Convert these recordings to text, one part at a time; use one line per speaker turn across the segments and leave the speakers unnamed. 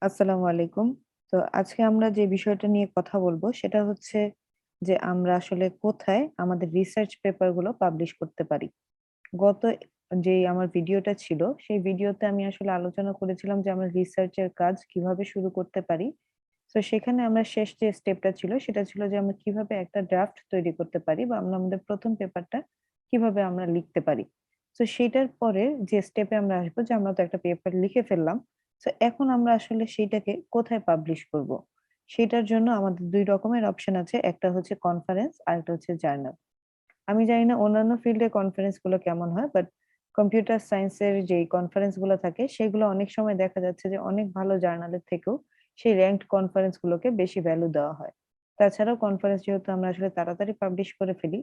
আসসালামু আলাইকুম। তো আজকে আমরা যে বিষয়টা নিয়ে কথা বলবো সেটা হচ্ছে যে আমরা আসলে কোথায় আমাদের রিসার্চ পেপার গুলো পাবলিশ করতে পারি। গত যেই আমার ভিডিওটা ছিল সেই ভিডিওতে আমি আসলে আলোচনা করেছিলাম যে আমরা রিসার্চ এর কাজ কিভাবে শুরু করতে পারি। তো সেখানে আমরা শেষ যে স্টেপটা ছিল সেটা ছিল যে আমরা কিভাবে একটা ড্রাফট তৈরি করতে পারি বা আমরা আমাদের ১ম পেপারটা কিভাবে আমরা লিখতে পারি। তো সেটার পরে যে স্টেপে আমরা আসবো যে আমরা তো একটা পেপার লিখে ফেললাম। তো এখন আমরা আসলে সেইটাকে কোথায় পাবলিশ করব? সেটার জন্য আমাদের ২ রকমের অপশন আছে। একটা হচ্ছে কনফারেন্স আরেকটা হচ্ছে জার্নাল। আমি জানি না অন্যান্য ফিল্ডে কনফারেন্স গুলো কেমন হয়। বাট কম্পিউটার সায়েন্স এর যেই কনফারেন্স গুলো থাকে সেগুলো অনেক সময় দেখা যাচ্ছে যে অনেক ভালো জার্নালের থেকেও সেই র‍্যাংকড কনফারেন্স গুলোকে বেশি ভ্যালু দেওয়া হয়। তাছাড়াও কনফারেন্স যেহেতু আমরা আসলে তাড়াতাড়ি পাবলিশ করে ফেলি।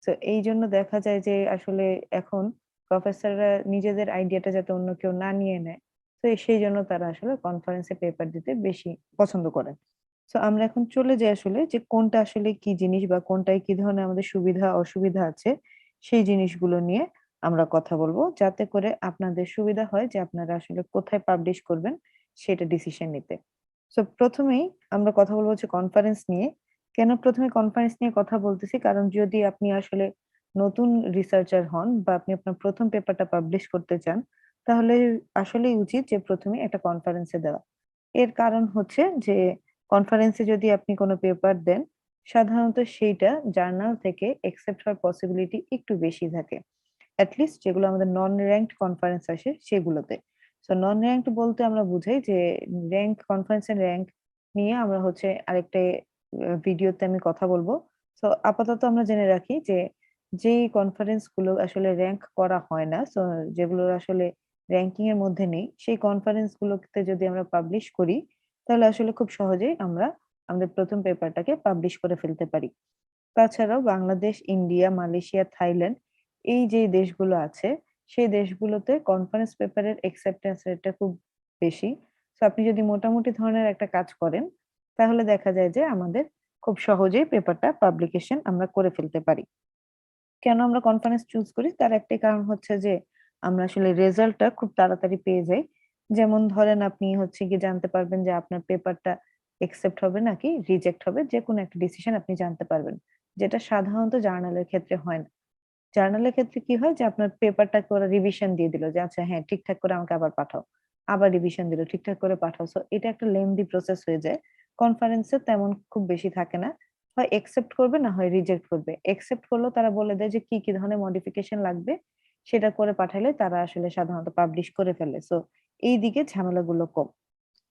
সো এইজন্য দেখা যায় যে আসলে এখন প্রফেসররা নিজেদের আইডিয়াটা যাতে অন্য কেউ না নিয়ে নেয়। তো সেইজন্য তারা আসলে কনফারেন্সে পেপার দিতে বেশি পছন্দ করেন। সো আমরা এখন চলে যাই আসলে যে কোনটা আসলে কি জিনিস বা কোনটায় কি ধরনের আমাদের সুবিধা অসুবিধা আছে সেই জিনিসগুলো নিয়ে আমরা কথা বলব। যাতে করে আপনাদের সুবিধা হয় যে আপনারা আসলে কোথায় পাবলিশ করবেন সেটা ডিসিশন নিতে। সো ১ম এই আমরা কথা বলব হচ্ছে কনফারেন্স নিয়ে। কেন ১ম এ কনফারেন্স নিয়ে কথা বলতেছি? কারণ যদি আপনি আসলে নতুন রিসার্চার হন বা আপনি আপনার ১ম পেপারটা পাবলিশ করতে চান, তাহলে আসলেই উচিত যে ১ম এ একটা কনফারেন্সে দেওয়া। এর কারণ হচ্ছে যে কনফারেন্সে যদি আপনি কোন পেপার দেন, সাধারণত সেইটা জার্নাল থেকে অ্যাকসেপ্ট হওয়ার পসিবিলিটি একটু বেশি থাকে। এট লিস্ট যেগুলো আমাদের নন র‍্যাংকড কনফারেন্স আসে সেগুলোতে। সো নন র‍্যাংকড বলতে আমরা বুঝাই যে র‍্যাংক কনফারেন্সের র‍্যাংক নিয়ে আমরা হচ্ছে আরেকটা ভিডিওতে আমি কথা বলব। সো আপাতত আমরা জেনে রাখি যে যেই কনফারেন্স গুলো আসলে র‍্যাংক করা হয় না, সো যেগুলোর আসলে র‍্যাংকিং এর মধ্যে নেই, সেই কনফারেন্স গুলোতে যদি আমরা পাবলিশ করি, তাহলে আসলে খুব সহজেই আমরা আমাদের ১ম পেপারটাকে পাবলিশ করে ফেলতে পারি। তাছাড়াও বাংলাদেশ, ইন্ডিয়া, মালয়েশিয়া, থাইল্যান্ড এই যে দেশগুলো আছে, সেই দেশগুলোতে কনফারেন্স পেপারের অ্যাকসেপ্টেন্স রেটটা খুব বেশি। সো আপনি যদি মোটামুটি ধরনের একটা কাজ করেন, তাহলে দেখা যায় যে আমাদের খুব সহজেই পেপারটা পাবলিকেশন আমরা করে ফেলতে পারি। কেন আমরা কনফারেন্স চুজ করি? তার একটাই কারণ হচ্ছে যে আমরা আসলে রেজাল্টটা খুব তাড়াতাড়ি পেয়ে যাই। যেমন ধরেন আপনি হচ্ছে গিয়ে জানতে পারবেন যে আপনার পেপারটা অ্যাকসেপ্ট হবে নাকি রিজেক্ট হবে যেকোনো একটা ডিসিশন আপনি জানতে পারবেন। যেটা সাধারণত জার্নালের ক্ষেত্রে হয় না। জার্নালের ক্ষেত্রে কি হয় যে আপনার পেপারটাকে ওরা রিভিশন দিয়ে দিল যে আচ্ছা হ্যাঁ, ঠিকঠাক করে আমাকে আবার পাঠাও। আবার রিভিশন দিল, ঠিকঠাক করে পাঠাও। সো এটা একটা লেংথি প্রসেস হয়ে যায়। কনফারেন্সে তেমন খুব বেশি থাকে না। হয় অ্যাকসেপ্ট করবে না হয় রিজেক্ট করবে। অ্যাকসেপ্ট করলেও তারা বলে দেয় যে কি ধরনের মডিফিকেশন লাগবে সেটা করে পাঠালে তারা আসলে সাধারণত পাবলিশ করে ফেলে। সো এই দিকে ঝামেলাগুলো কম।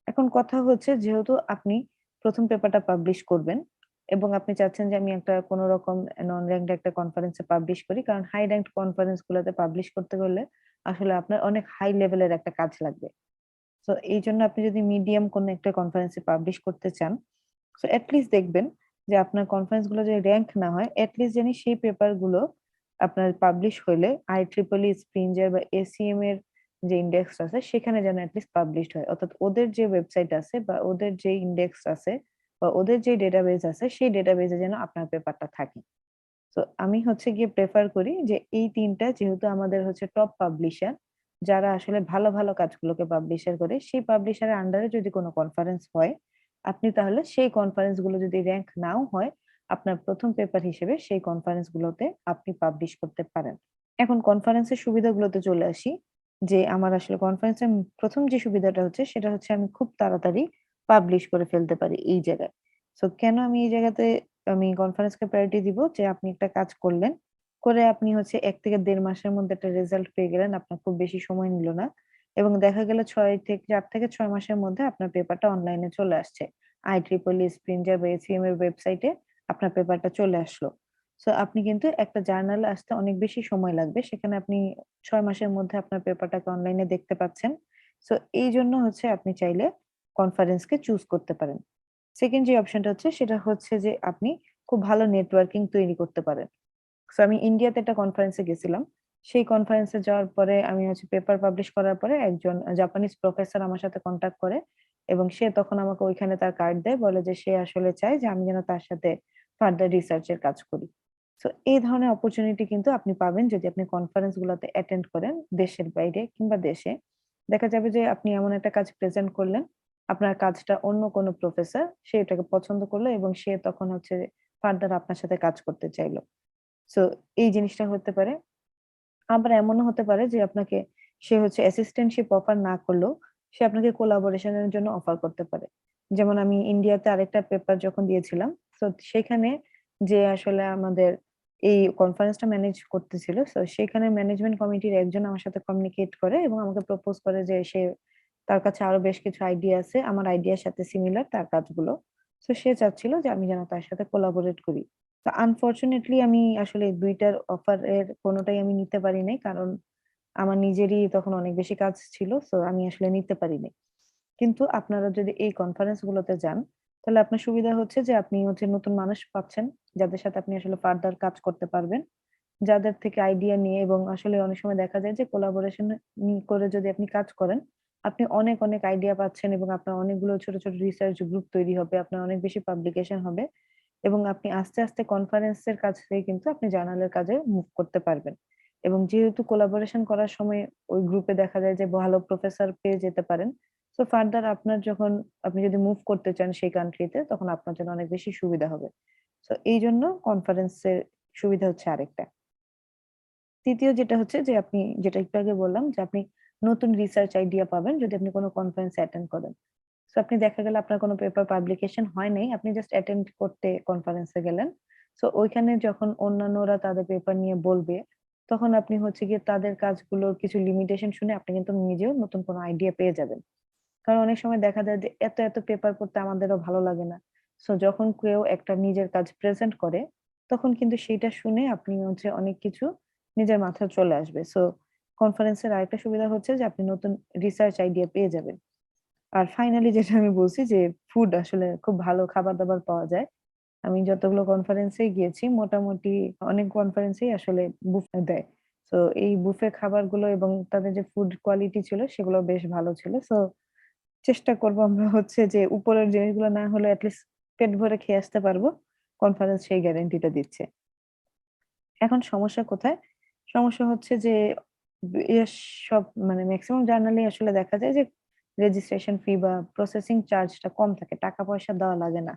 এখন কথা হচ্ছে যেহেতু আপনি ১ম পেপারটা পাবলিশ করবেন এবং আপনি চাচ্ছেন যে আমি একটা কোন রকম নন র‍্যাংকড একটা কনফারেন্সে পাবলিশ করি। কারণ হাই র‍্যাংকড কনফারেন্স গুলাতে পাবলিশ করতে হলে আসলে আপনার অনেক হাই লেভেলের একটা কাজ লাগবে। সো এইজন্য আপনি যদি মিডিয়াম কোন একটা কনফারেন্সে পাবলিশ করতে চান, সো এট লিস্ট দেখবেন যে আপনার কনফারেন্স গুলো যদি র‍্যাংক না হয়, এট লিস্ট জানি সেই পেপার গুলো আপনার পাবলিশ হইলে IEEE, স্প্রিঞ্জার বা ACM এর যে ইনডেক্স আছে সেখানে যেন এট লিস্ট পাবলিশড হয়। অর্থাৎ ওদের যে ওয়েবসাইট আছে বা ওদের যে ইনডেক্স আছে বা ওদের যে ডেটাবেস আছে সেই ডেটাবেসে যেন আপনার পেপারটা থাকে। সো আমি হচ্ছে গিয়ে প্রেফার করি যে এই ৩ টা যেহেতু আমাদের হচ্ছে টপ পাবলিশার, যারা আসলে ভালো, ভালো কাজগুলোকে পাবলিশার করে, সেই পাবলিশারের আন্ডারে যদি কোন কনফারেন্স হয়, আপনি তাহলে সেই কনফারেন্স গুলো যদি র‍্যাংক নাও হয়, আপনার ১ম পেপার হিসেবে সেই কনফারেন্স গুলোতে আপনি পাবলিশ করতে পারেন। এখন কনফারেন্সের সুবিধাগুলোতে চলে আসি। যে আমার আসলে কনফারেন্সের ১ম যে সুবিধাটা হচ্ছে সেটা হচ্ছে আমি খুব তাড়াতাড়ি পাবলিশ করে ফেলতে পারি এই জায়গায়। সো কেন আমি এই জায়গাতে আমি কনফারেন্সকে প্রায়োরিটি দিব যে আপনি একটা কাজ করলেন। করে আপনি হচ্ছে ১ থেকে ১.৫ মাসের মধ্যে একটা রেজাল্ট পেয়ে গেলেন। আপনার খুব বেশি সময় নিল না। এবং দেখা গেল ৪ থেকে ৬ মাসের মধ্যে আপনার পেপারটা অনলাইনে চলে আসছে। IEEE, স্প্রিঞ্জার বা ACM এর ওয়েবসাইটে আপনার পেপারটা চলে আসলো। সো আপনি কিন্তু একটা জার্নালে আসতে অনেক বেশি সময় লাগবে। সেখানে আপনি ৬ মাসের মধ্যে আপনার পেপারটাকে অনলাইনে দেখতে পাচ্ছেন। সো এইজন্য হচ্ছে আপনি চাইলে কনফারেন্সকে চুজ করতে পারেন। সেকেন্ড যে অপশনটা হচ্ছে সেটা হচ্ছে যে আপনি খুব ভালো নেটওয়ার্কিং তৈরি করতে পারেন। সো আমি ইন্ডিয়াতে একটা কনফারেন্সে গেছিলাম। সেই কনফারেন্সে যাওয়ার পরে আমি হচ্ছে পেপার পাবলিশ করার পরে একজন জাপানিজ প্রফেসর আমার সাথে কনট্যাক্ট করে এবং সে তখন আমাকে ওইখানে তার কার্ড দেয়। বলে যে সে আসলে চায় যে আমি যেন তার সাথে ফার্দার রিসার্চ এর কাজ করি। সো এই ধরনের অপরচুনিটি কিন্তু আপনি পাবেন যদি আপনি কনফারেন্স গুলাতে অ্যাটেন্ড করেন দেশের বাইরে কিংবা দেশে। দেখা যাবে যে আপনি এমন একটা কাজ প্রেজেন্ট করলেন আপনার কাজটা অন্য কোনো প্রফেসর সে এটাকে পছন্দ করলো এবং সে তখন হচ্ছে ফার্দার আপনার সাথে কাজ করতে চাইলো। সো এই জিনিসটা হতে পারে। আবার এমনও হতে পারে যে আপনাকে সে হচ্ছে অ্যাসিস্ট্যান্টশিপ অফার না করলেও সে আপনাকে কোলাবোরেশন এর জন্য অফার করতে পারে। যেমন আমি ইন্ডিয়াতে আরেকটা পেপার যখন দিয়েছিলাম, সো সেখানে যে আসলে আমাদের এই কনফারেন্সটা ম্যানেজ করতেছিল, সো সেখানে ম্যানেজমেন্ট কমিটির একজন আমার সাথে কমিউনিকেট করে এবং আমাকে প্রপোজ করে যে তার কাছে আরো বেশ কিছু আইডিয়া আছে আমার আইডিয়ার সাথে সিমিলার তার কাজগুলো। সো সে চাচ্ছিল যে আমি যেন তার সাথে কোলাবোরেট করি। তো আনফরচুনেটলি আমি আসলে ২ টার অফার এর কোনটাই আমি নিতে পারি নাই। কারণ আমার নিজেরই তখন অনেক বেশি কাজ ছিল। সো আমি আসলে নিতে পারি নাই। কিন্তু আপনারা যদি এই কনফারেন্স গুলোতে যান, তাহলে আপনার সুবিধা হচ্ছে যে আপনি হচ্ছে নতুন মানুষ পাচ্ছেন, যাদের সাথে আপনি আসলে ফার্দার কাজ করতে পারবেন। যাদের থেকে আইডিয়া নিয়ে এবং আসলে অনেক সময় দেখা যায় যে কোলাবোরেশন করে যদি আপনি কাজ করেন, আপনি অনেক, অনেক আইডিয়া পাচ্ছেন এবং আপনার অনেকগুলো ছোট, ছোট রিসার্চ গ্রুপ তৈরি হবে। আপনার অনেক বেশি পাবলিকেশন হবে এবং আপনি আস্তে, আস্তে কনফারেন্সের কাজ থেকে কিন্তু আপনি জার্নালের কাজে মুভ করতে পারবেন। এবং যেহেতু কোলাবোরেশন করার সময় ওই গ্রুপে দেখা যায় যে ভালো প্রফেসর পেয়ে যেতে পারেন। সো ফার্দার আপনার যখন আপনি যদি মুভ করতে চান সেই কান্ট্রিতে তখন আপনার জন্য অনেক বেশি সুবিধা হবে। সো এইজন্য কনফারেন্সের সুবিধা হচ্ছে আরেকটা। ৩য় যেটা হচ্ছে যে আপনি যেটা একটু আগে বললাম যে আপনি নতুন রিসার্চ আইডিয়া পাবেন যদি আপনি কোন কনফারেন্স অ্যাটেন্ড করেন। সো আপনি দেখা গেল আপনার কোন পেপার পাবলিকেশন হয় নাই। আপনি জাস্ট অ্যাটেন্ড করতে কনফারেন্সে গেলেন। সো ওইখানে যখন অন্যান্যরা তাদের পেপার নিয়ে বলবে, তখন আপনি হচ্ছে গিয়ে তাদের কাজগুলোর কিছু লিমিটেশন শুনে আপনি কিন্তু নিজেও নতুন কোন আইডিয়া পেয়ে যাবেন। কারণ অনেক সময় দেখা যায় যে এত, এত পেপার পড়তে আমাদেরও ভালো লাগে না। সো যখন কেউ একটা নিজের কাজ প্রেজেন্ট করে, তখন কিন্তু সেইটা শুনে আপনি হচ্ছে অনেক কিছু নিজের মাথায় চলে আসবে। সো কনফারেন্সের আরেকটা সুবিধা হচ্ছে যে আপনি নতুন রিসার্চ আইডিয়া পেয়ে যাবেন। আর ফাইনালি যেটা আমি বলছি যে ফুড আসলে খুব ভালো খাবার-দাবার পাওয়া যায়। আমি যতগুলো কনফারেন্সেই গিয়েছি মোটামুটি অনেক কনফারেন্সেই আসলে বুফে দেয়। সো এই বুফে খাবারগুলো এবং তাদের যে ফুড কোয়ালিটি ছিল সেগুলো বেশ ভালো ছিল। সো চেষ্টা করব আমরা হচ্ছে যে উপরের জিনিসগুলো না হলে এট লিস্ট পেট ভরে খেয়ে আসতে পারবো। কনফারেন্স সেই গ্যারান্টিটা দিচ্ছে। এখন সমস্যা কোথায়? সমস্যা হচ্ছে যে এর সব মানে মেক্সিমাম জার্নালেই আসলে দেখা যায় যে রেজিস্ট্রেশন ফি বা প্রসেসিং চার্জটা কম থাকে। টাকা-পয়সা দেওয়া লাগে না।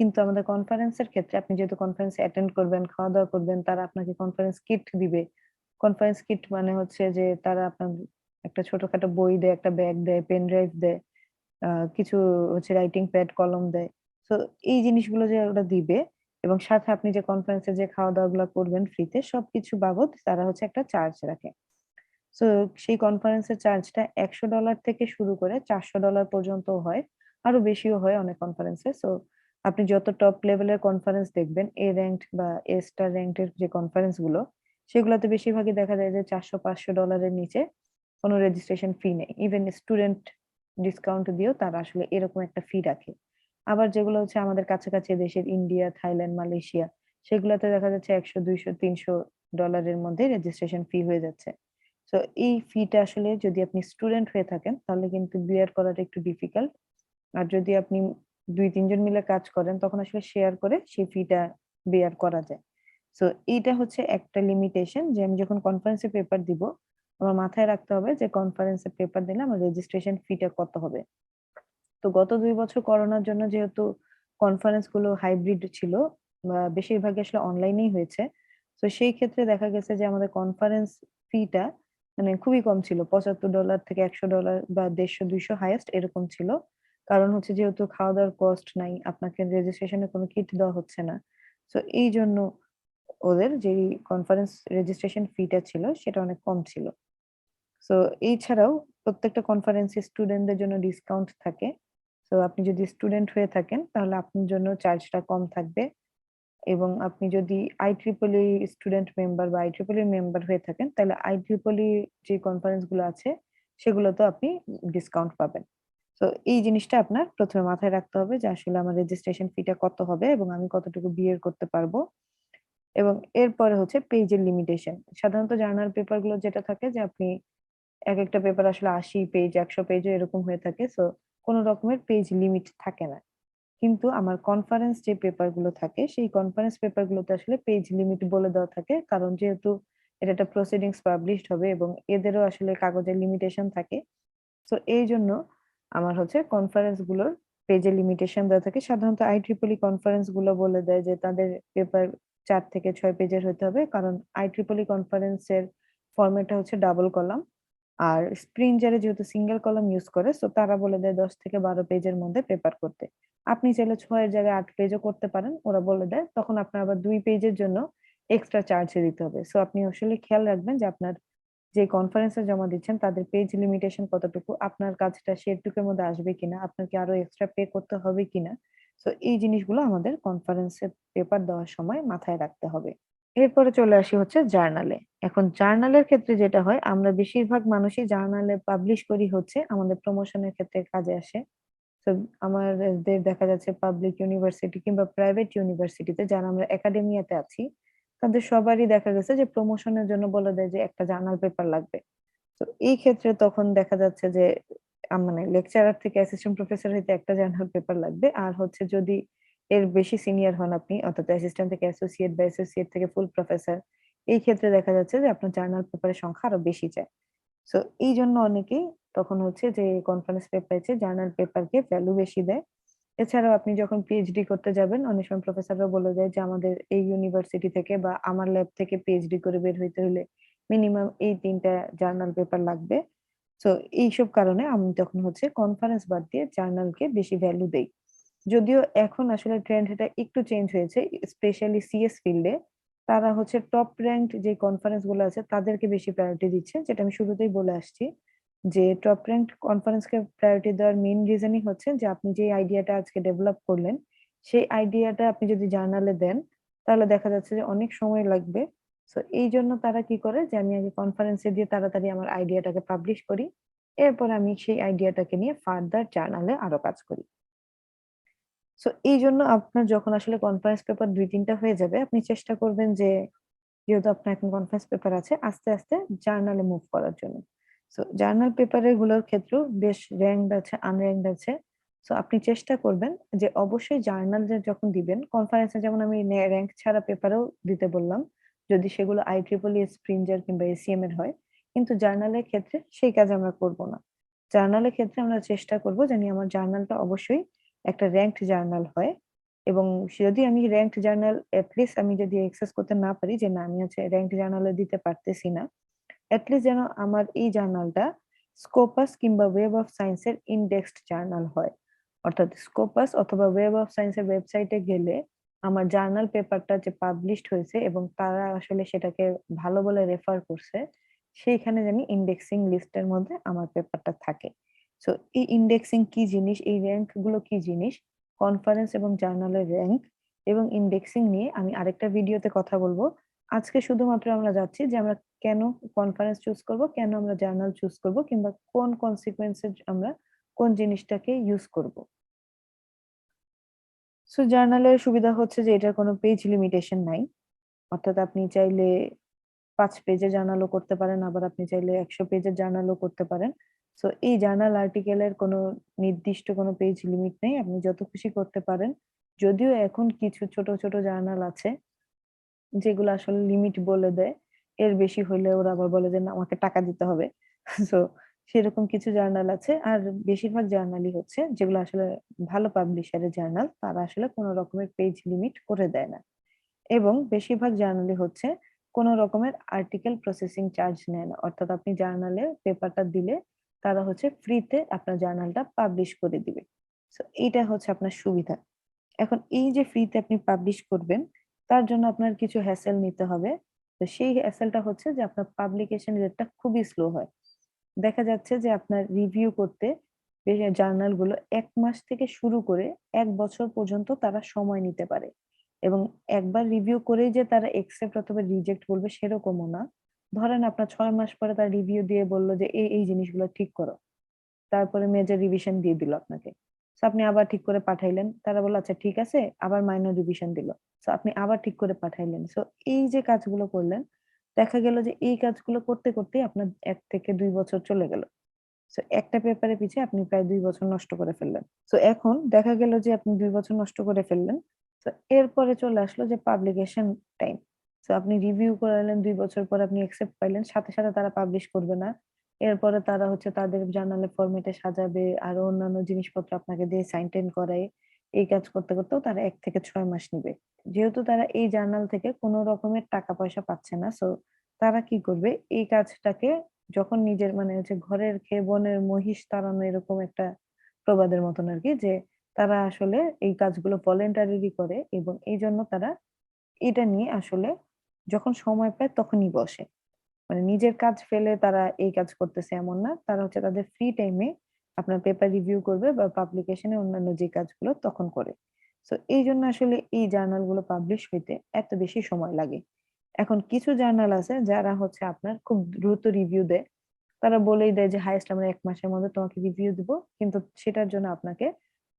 কিন্তু আমাদের কনফারেন্সের ক্ষেত্রে আপনি যেহেতু কনফারেন্সে অ্যাটেন্ড করবেন, খাওয়া-দাওয়া করবেন, তারা আপনাকে কনফারেন্স কিট দিবে। কনফারেন্স কিট মানে হচ্ছে যে তারা আপনার একটা ছোটখাটো বই দেয়, একটা ব্যাগ দেয়, পেন ড্রাইভ দেয়। আ কিছু হচ্ছে রাইটিং প্যাড, কলম দেয়। সো এই জিনিসগুলো যে ওরা দিবে এবং সাথে আপনি যে কনফারেন্সে যে খাওয়া-দাওয়া গুলা করবেন ফ্রিতে সবকিছু বাবদ তারা হচ্ছে একটা চার্জ রাখে। সো সেই কনফারেন্সের চার্জটা $১০০ থেকে শুরু করে $৪০০ পর্যন্তও হয়। আরো বেশিও হয় অনেক কনফারেন্সে। সো আপনি যত টপ লেভেলের কনফারেন্স দেখবেন, A র‍্যাংকড বা A স্টার র‍্যাংকড এর যে কনফারেন্স গুলো, সেগুলাতে বেশিরভাগই দেখা যায় যে $৪০০-৫০০ এর নিচে কোন রেজিস্ট্রেশন ফি নেই। ইভেন স্টুডেন্ট ডিসকাউন্ট দিয়েও তারা আসলে এরকম একটা ফি রাখে। আবার যেগুলো হচ্ছে আমাদের কাছাকাছি দেশের ইন্ডিয়া, থাইল্যান্ড, মালয়েশিয়া সেগুলাতে দেখা যাচ্ছে $১০০, $২০০, $৩০০ এর মধ্যে রেজিস্ট্রেশন ফি হয়ে যাচ্ছে। সো এই ফিটা আসলে যদি আপনি স্টুডেন্ট হয়ে থাকেন তাহলে কিন্তু বিয়ার করাটা একটু ডিফিকাল্ট। আর যদি আপনি ২-৩ জন মিলে কাজ করেন তখন আসলে শেয়ার করে সেই ফিটা বিয়ার করা যায়। সো এইটা হচ্ছে একটা লিমিটেশন যে আমি যখন কনফারেন্স এ পেপার দিব, আমার মাথায় রাখতে হবে যে কনফারেন্স এ পেপার দিলে আমার রেজিস্ট্রেশন ফিটা কত হবে। তো গত ২ বছর করোনার জন্য যেহেতু কনফারেন্স গুলো হাইব্রিড ছিল বা বেশিরভাগই আসলে অনলাইনেই হয়েছে। তো সেই ক্ষেত্রে দেখা গেছে যে আমাদের কনফারেন্স ফিটা মানে খুবই কম ছিল। $৭৫ থেকে $১০০ বা ১৫০-২০০ হাইয়েস্ট এরকম ছিল। কারণ হচ্ছে যেহেতু খাওয়া-দাওয়ার কস্ট নাই, আপনাকে রেজিস্ট্রেশন এর কোনো কিট দেওয়া হচ্ছে না। সো এইজন্য ওদের যেই কনফারেন্স রেজিস্ট্রেশন ফিটা ছিল সেটা অনেক কম ছিল। সো এছাড়াও প্রত্যেকটা কনফারেন্সে স্টুডেন্টদের জন্য ডিসকাউন্ট থাকে। সো আপনি যদি স্টুডেন্ট হয়ে থাকেন তাহলে আপনার জন্য চার্জটা কম থাকবে এবং আপনি যদি IEEE স্টুডেন্ট মেম্বার বা IEEE মেম্বার হয়ে থাকেন তাহলে IEEE যে কনফারেন্স গুলো আছে সেগুলোতেও আপনি ডিসকাউন্ট পাবেন। সো এই জিনিসটা আপনার ১ম এ মাথায় রাখতে হবে যে আসলে আমার রেজিস্ট্রেশন ফিটা কত হবে এবং আমি কতটুকু বিয়ার করতে পারবো। এবং এরপরে হচ্ছে পেজের লিমিটেশন। সাধারণত জার্নাল পেপার গুলো যেটা থাকে যে আপনি একেকটা পেপার আসলে ৮০ পেজ, ১০০ পেজও এরকম হয়ে থাকে। সো কোন রকমের পেজ লিমিট থাকে না। কিন্তু আমার কনফারেন্স যে পেপার গুলো থাকে, সেই কনফারেন্স পেপার গুলোতে আসলে পেজ লিমিট বলে দেওয়া থাকে। কারণ যেহেতু এটা একটা প্রসিডিংস পাবলিশড হবে এবং এদেরও আসলে কাগজের লিমিটেশন থাকে। সো এইজন্য আমার হচ্ছে কনফারেন্স গুলোর পেজে লিমিটেশন দেওয়া থাকে। সাধারণত IEEE কনফারেন্স গুলো বলে দেয় যে তাদের পেপার ৪ থেকে ৬ পেজের হইতে হবে। কারণ IEEE কনফারেন্সের ফরমেটটা হচ্ছে ডাবল কলাম। আর স্প্রিঞ্জারে যেহেতু সিঙ্গেল কলাম ইউজ করে সো তারা বলে দেয় ১০ থেকে ১২ পেজের মধ্যে পেপার করতে। আপনি চাইলে ৬ এর জায়গায় ৮ পেজও করতে পারেন। ওরা বলে দেয়। তখন আপনার আবার ২ পেজের জন্য এক্সট্রা চার্জ দিতে হবে। সো আপনি আসলে খেয়াল রাখবেন যে আপনার যে কনফারেন্সে জমা দিচ্ছেন তাদের পেজ লিমিটেশন কতটুকু, আপনার কাজটা সেটুকুর মধ্যে আসবে কিনা, আপনার কি আরো এক্সট্রা পে করতে হবে কিনা। সো এই জিনিসগুলো আমাদের কনফারেন্সে পেপার দেওয়ার সময় মাথায় রাখতে হবে। এরপরে চলে আসি হচ্ছে জার্নালে। এখন জার্নালের ক্ষেত্রে যেটা হয় আমরা বেশিরভাগ মানুষই জার্নালে পাবলিশ করি হচ্ছে আমাদের প্রমোশনের ক্ষেত্রে কাজে আসে। তো আমাদের দেখা যাচ্ছে পাবলিক ইউনিভার্সিটি কিংবা প্রাইভেট ইউনিভার্সিটিতে যারা আমরা একাডেমিয়াতে আছি, তাদের সবারই দেখা গেছে যে প্রমোশনের জন্য বলে দেয় যে একটা জার্নাল পেপার লাগবে। তো এই ক্ষেত্রে তখন দেখা যাচ্ছে যে মানে লেকচারার থেকে অ্যাসিস্ট্যান্ট প্রফেসর হইতে একটা জার্নাল পেপার লাগবে। আর হচ্ছে যদি এর বেশি সিনিয়র হন আপনি অর্থাৎ অ্যাসিস্ট্যান্ট থেকে অ্যাসোসিয়েট বা অ্যাসোসিয়েট থেকে ফুল প্রফেসর, এই ক্ষেত্রে দেখা যাচ্ছে যে আপনার জার্নাল পেপারের সংখ্যা আরো বেশি চায়। সো এইজন্য অনেকেই তখন হচ্ছে যে কনফারেন্স পেপারের চেয়ে জার্নাল পেপারকে ভ্যালু বেশি দেয়। এছাড়াও আপনি যখন পিএইচডি করতে যাবেন অনেক সময় প্রফেসররা বলে দেয় যে আমাদের এই ইউনিভার্সিটি থেকে বা আমার ল্যাব থেকে পিএইচডি করে বের হইতে হলে মিনিমাম এই ৩ টা জার্নাল পেপার লাগবে। সো এইসব কারণে আমি তখন হচ্ছে কনফারেন্স বাদ দিয়ে জার্নালকে বেশি ভ্যালু দেই। যদিও এখন আসলে ট্রেন্ড এটা একটু চেঞ্জ হয়েছে। স্পেশালি সিএস ফিল্ডে তারা হচ্ছে টপ র‍্যাংকড যে কনফারেন্স গুলো আছে তাদেরকে বেশি প্রায়োরিটি দিচ্ছে। যেটা আমি শুরুতেই বলে আসছি। যে টপ র‍্যাংকড কনফারেন্সকে প্রায়োরিটি দেওয়ার মেইন রিজনই হচ্ছে যে আপনি যে আইডিয়াটা আজকে ডেভেলপ করলেন, সেই আইডিয়াটা আপনি যদি জার্নালে দেন, তাহলে দেখা যাচ্ছে যে অনেক সময় লাগবে। সো এইজন্য তারা কি করে যে আমি আগে কনফারেন্সে দিয়ে তাড়াতাড়ি আমার আইডিয়াটাকে পাবলিশ করি। এরপর আমি সেই আইডিয়াটাকে নিয়ে ফার্দার জার্নালে আরো কাজ করি। সো এইজন্য আপনার যখন আসলে কনফারেন্স পেপার ২-৩ টা হয়ে যাবে, আপনি চেষ্টা করবেন যে যেহেতু আপনার এখন কনফারেন্স পেপার আছে, আস্তে, আস্তে জার্নালে মুভ করার জন্য। সো জার্নাল পেপার গুলোর ক্ষেত্রেও বেশ র‍্যাংকড আছে, আনর‍্যাংকড আছে। সো আপনি চেষ্টা করবেন যে অবশ্যই জার্নালে যখন দিবেন, কনফারেন্সে যেমন আমি র‍্যাংক ছাড়া পেপারেও দিতে বললাম। যদি সেগুলো IEEE স্প্রিঞ্জার কিংবা ACM এর হয়। কিন্তু জার্নালের ক্ষেত্রে সেই কাজ আমরা করব না। জার্নালের ক্ষেত্রে আমরা চেষ্টা করব জানি আমার জার্নালটা অবশ্যই একটা র‍্যাংকড জার্নাল হয় এবং যদি আমি র‍্যাংকড জার্নাল এট লিস্ট আমি যদি অ্যাক্সেস করতে না পারি যে না আমি হচ্ছে র‍্যাংকড জার্নালে দিতে পারতেছি না। এট লিস্ট যেন আমার এই জার্নালটা স্কোপাস কিংবা ওয়েব অফ সায়েন্স এর ইনডেক্সড জার্নাল হয়। অর্থাৎ স্কোপাস অথবা ওয়েব অফ সায়েন্স এর ওয়েবসাইটে গেলে আমার জার্নাল পেপারটা যে পাবলিশড হয়েছে এবং তারা আসলে সেটাকে ভালো বলে রেফার করছে, সেইখানে জানি ইন্ডেক্সিং লিস্টের মধ্যে আমার পেপারটা থাকে। সো এই ইন্ডেক্সিং কি জিনিস, এই র‍্যাংক গুলো কি জিনিস, কনফারেন্স এবং জার্নালের র‍্যাংক এবং ইন্ডেক্সিং নিয়ে আমি আরেকটা ভিডিওতে কথা বলব। আজকে শুধুমাত্র আমরা যাচ্ছি যে আমরা কেন কনফারেন্স চুজ করব, কেন আমরা জার্নাল চুজ করব কিংবা কোন কনসিকুয়েন্স এ আমরা কোন জিনিসটাকে ইউজ করব। সো জার্নালের সুবিধা হচ্ছে যে এটার কোনো পেজ লিমিটেশন নাই। অর্থাৎ আপনি চাইলে ৫ পেজের জার্নালও করতে পারেন, আবার আপনি চাইলে ১০০ পেজের জার্নালও করতে পারেন। সো এই জার্নাল আর্টিকেলের কোনো নির্দিষ্ট কোনো পেজ লিমিট নেই। আপনি যত খুশি করতে পারেন। যদিও এখন কিছু ছোট, ছোট জার্নাল আছে যেগুলো আসলে লিমিট বলে দেয়। এর বেশি হইলে ওরা আবার বলে যে, "না আমাকে টাকা দিতে হবে।" সো সেরকম কিছু জার্নাল আছে। আর বেশিরভাগ জার্নালই হচ্ছে যেগুলো আসলে ভালো পাবলিশারের জার্নাল, তারা আসলে কোন রকমের পেজ লিমিট করে দেয় না। এবং বেশিরভাগ জার্নালই হচ্ছে কোন রকমের আর্টিকেল প্রসেসিং চার্জ নেয় না। অর্থাৎ আপনি জার্নালে পেপারটা দিলে তারা হচ্ছে ফ্রিতে আপনার জার্নালটা পাবলিশ করে দিবে। সো এইটা হচ্ছে আপনার সুবিধা। এখন এই যে ফ্রিতে আপনি পাবলিশ করবেন, তার জন্য আপনার কিছু হ্যাসেল নিতে হবে। তো সেই হ্যাসেলটা হচ্ছে যে আপনার পাবলিকেশন রেটটা খুবই স্লো হয়। দেখা যাচ্ছে যে আপনার রিভিউ করতে জার্নাল গুলো ১ মাস থেকে শুরু করে ১ বছর পর্যন্ত তারা সময় নিতে পারে। এবং একবার রিভিউ করেই যে তারা অ্যাকসেপ্ট অথবা রিজেক্ট বলবে সেরকমও না। ধরেন আপনার ৬ মাস পরে তারা রিভিউ দিয়ে বলল যে এই জিনিসগুলো ঠিক করো। তারপরে মেজর রিভিশন দিয়ে দিল আপনাকে। সো আপনি আবার ঠিক করে পাঠাইলেন। তারা বলল, "আচ্ছা ঠিক আছে।" আবার মাইনর রিভিশন দিল। সো আপনি আবার ঠিক করে পাঠাইলেন। সো এই যে কাজগুলো করলেন, দেখা গেল যে এই কাজগুলো করতে, করতেই আপনার ১ থেকে ২ বছর চলে গেল। সো একটা পেপারের পিছে আপনি প্রায় ২ বছর নষ্ট করে ফেললেন। সো এখন দেখা গেল যে আপনি ২ বছর নষ্ট করে ফেললেন। সো এরপরে চলে আসলো যে পাবলিকেশন টাইম। সো আপনি রিভিউ করাইলেন ২ বছর পর আপনি অ্যাকসেপ্ট পাইলেন। সাথে, সাথে তারা পাবলিশ করবে না। এরপরে তারা হচ্ছে তাদের জার্নালের ফরমেটে সাজাবে, আরো অন্যান্য জিনিসপত্র আপনাকে দিয়ে সাইন টাইন করায়। এই কাজ করতে, করতেও তারা ১ থেকে ৬ মাস নিবে। যেহেতু তারা এই জার্নাল থেকে কোন রকমের টাকা-পয়সা পাচ্ছে না, সো তারা কি করবে? এই কাজটাকে যখন নিজের মানে হচ্ছে ঘরের খেয়ে বনের মহিষ তাড়ানো এরকম একটা প্রবাদের মতন আরকি যে তারা আসলে এই কাজগুলো ভলান্টারিলি করে এবং এইজন্য তারা এটা নিয়ে আসলে যখন সময় পায় তখনই বসে। মানে নিজের কাজ ফেলে তারা এই কাজ করতেছে এমন না। তারা হচ্ছে তাদের ফ্রি টাইমে আপনার পেপার রিভিউ করবে বা পাবলিকেশন এ অন্যান্য যে কাজগুলো তখন করে। সো এইজন্য আসলে এই জার্নাল গুলো পাবলিশ হইতে এত বেশি সময় লাগে। এখন কিছু জার্নাল আছে যারা হচ্ছে আপনার খুব দ্রুত রিভিউ দেয়। তারা বলেই দেয় যে হাইয়েস্ট আমরা ১ মাসের মধ্যে তোমাকে রিভিউ দিব। কিন্তু সেটার জন্য আপনাকে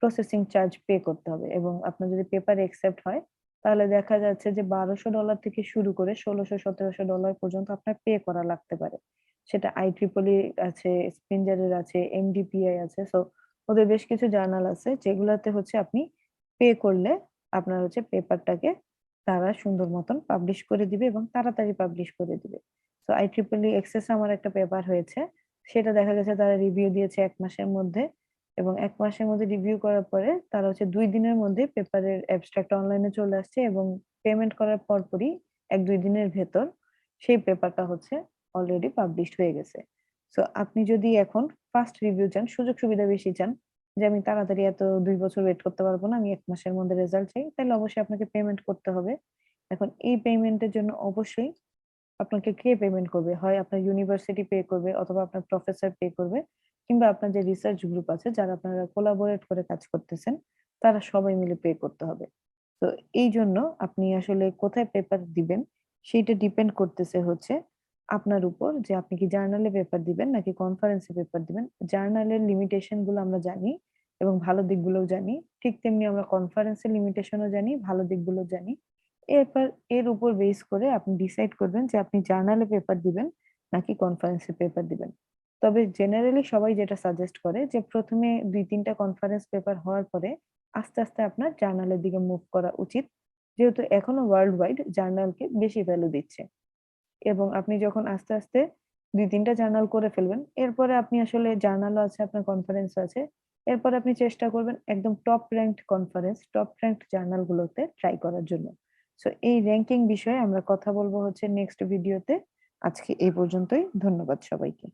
প্রসেসিং চার্জ পে করতে হবে এবং আপনার যদি পেপার অ্যাকসেপ্ট হয় তাহলে দেখা যাচ্ছে যে $১২০০ থেকে শুরু করে $১৬০০-১৭০০ পর্যন্ত আপনার পে করা লাগতে পারে। সেটা IEEE আছে, স্প্রিঞ্জার এর আছে, MDPI আছে। সো ওদের বেশ কিছু জার্নাল আছে যেগুলাতে হচ্ছে আপনি পে করলে আপনার হচ্ছে পেপারটাকে তারা সুন্দর মতন পাবলিশ করে দিবে এবং তাড়াতাড়ি পাবলিশ করে দিবে। তো IEEE এক্সেস আমার একটা পেপার হয়েছে। সেটা দেখা গেছে তারা রিভিউ দিয়েছে ১ মাসের মধ্যে এবং ১ মাসের মধ্যে রিভিউ করার পরে তারা হচ্ছে ২ দিনের মধ্যে পেপারের অ্যাবস্ট্রাক্ট অনলাইনে চলে আসছে এবং পেমেন্ট করার পরপরই ১-২ দিনের ভেতর সেই পেপারটা হচ্ছে অলরেডি পাবলিশড হয়ে গেছে। সো আপনি যদি এখন ফাস্ট রিভিউ চান, সুযোগ সুবিধা বেশি চান যে আমি তাড়াতাড়ি এত ২ বছর ওয়েট করতে পারব না। আমি ১ মাসের মধ্যে রেজাল্ট চাই। তাহলে অবশ্যই আপনাকে পেমেন্ট করতে হবে। এখন এই পেমেন্টের জন্য অবশ্যই আপনাকে কে পেমেন্ট করবে? হয় আপনার ইউনিভার্সিটি পে করবে অথবা আপনার প্রফেসর পে করবে কিংবা আপনার যে রিসার্চ গ্রুপ আছে যারা আপনারা কোলাবোরেট করে কাজ করতেছেন, তারা সবাই মিলে পে করতে হবে। তো এইজন্য আপনি আসলে কোথায় পেপার দিবেন সেইটা ডিপেন্ড করতেছে হচ্ছে আপনার উপর যে আপনি কি জার্নালে পেপার দিবেন নাকি কনফারেন্সে পেপার দিবেন। জার্নালের লিমিটেশন গুলো আমরা জানি এবং ভালো দিকগুলোও জানি। ঠিক তেমনি আমরা কনফারেন্সের লিমিটেশনও জানি, ভালো দিকগুলো জানি। এরপর এর উপর বেস করে আপনি ডিসাইড করবেন যে আপনি জার্নালে পেপার দিবেন নাকি কনফারেন্সে পেপার দিবেন। তবে জেনারেলি সবাই যেটা সাজেস্ট করে যে ১ম এ ২-৩ টা কনফারেন্স পেপার হওয়ার পরে আস্তে, আস্তে আপনার জার্নালের দিকে মুভ করা উচিত। যেহেতু এখনো ওয়ার্লড ওয়াইড জার্নালকে বেশি ভ্যালু দিচ্ছে। এবং আপনি যখন আস্তে, আস্তে ২-৩ টা জার্নাল করে ফেলবেন, এরপরে আপনি আসলে জার্নালও আছে, আপনার কনফারেন্সও আছে। এরপরে আপনি চেষ্টা করবেন একদম টপ র‍্যাংকড কনফারেন্স, টপ র‍্যাংকড জার্নাল গুলোতে ট্রাই করার জন্য। সো এই র‍্যাংকিং বিষয়ে আমরা কথা বলব হচ্ছে নেক্সট ভিডিওতে। আজকে এই পর্যন্তই। ধন্যবাদ সবাইকে।